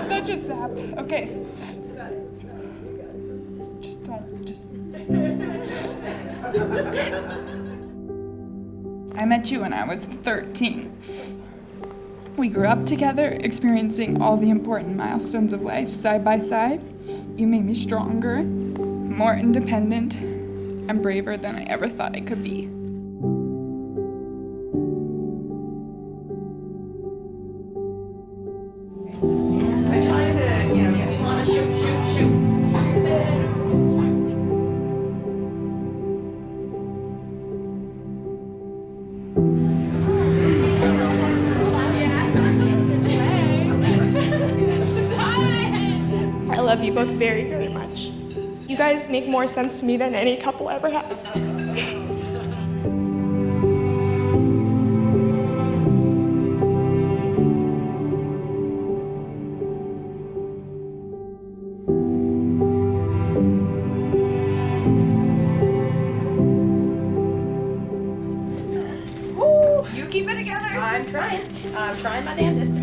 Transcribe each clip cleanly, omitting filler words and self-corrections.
Such a sap. Okay. I met you when I was 13. We grew up together, experiencing all the important milestones of life side by side. You made me stronger, more independent, and braver than I ever thought I could be. I try to, get me want to shoot. I love you both very, very much. You guys make more sense to me than any couple ever has. You keep it together. I'm trying. I'm trying my damnedest.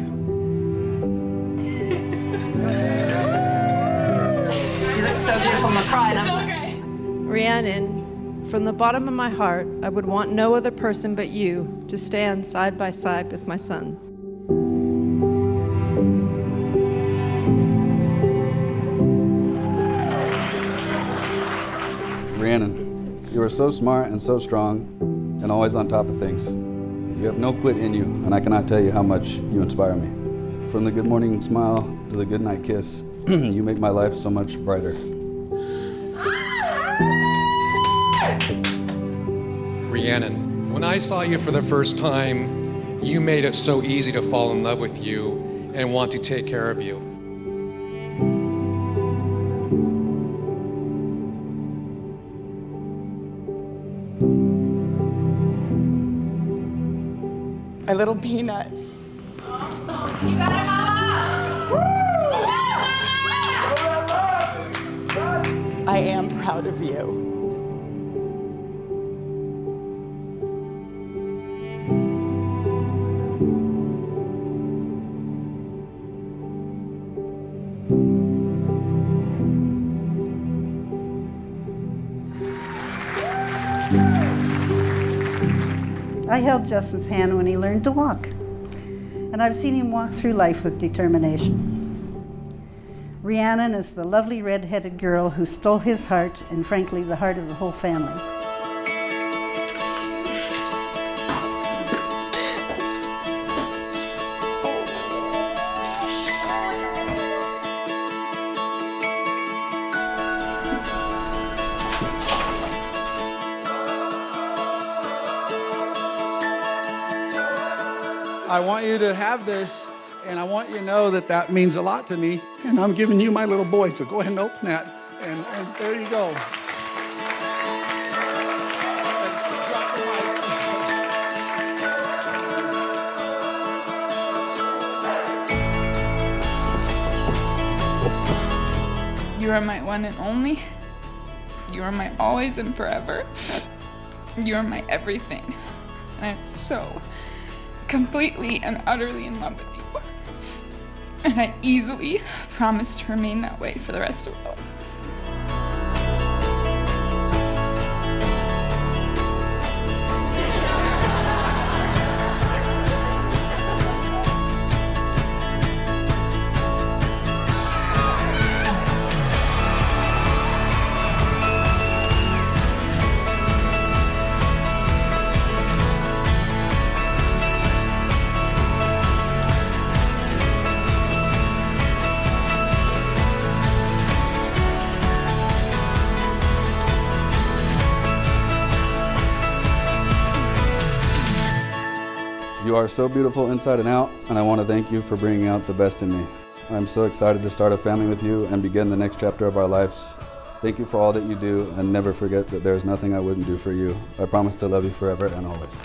You look so beautiful, I'm crying. Rhiannon, from the bottom of my heart, I would want no other person but you to stand side by side with my son. Rhiannon, you are so smart and so strong and always on top of things. You have no quit in you, and I cannot tell you how much you inspire me. From the good morning smile to the good night kiss, you make my life so much brighter. Rhiannon, when I saw you for the first time, you made it so easy to fall in love with you and want to take care of you. My little peanut. You got it, Mama! I am proud of you. I held Justin's hand when he learned to walk, and I've seen him walk through life with determination. Rhiannon is the lovely red-headed girl who stole his heart and frankly the heart of the whole family. I want you to have this, and I want you to know that that means a lot to me. And I'm giving you my little boy, so go ahead and open that. And there you go. You are my one and only. You are my always and forever. You are my everything. And I'm so completely and utterly in love with you. And I easily promise to remain that way for the rest of our lives. You are so beautiful inside and out, and I want to thank you for bringing out the best in me. I'm so excited to start a family with you and begin the next chapter of our lives. Thank you for all that you do, and never forget that there is nothing I wouldn't do for you. I promise to love you forever and always.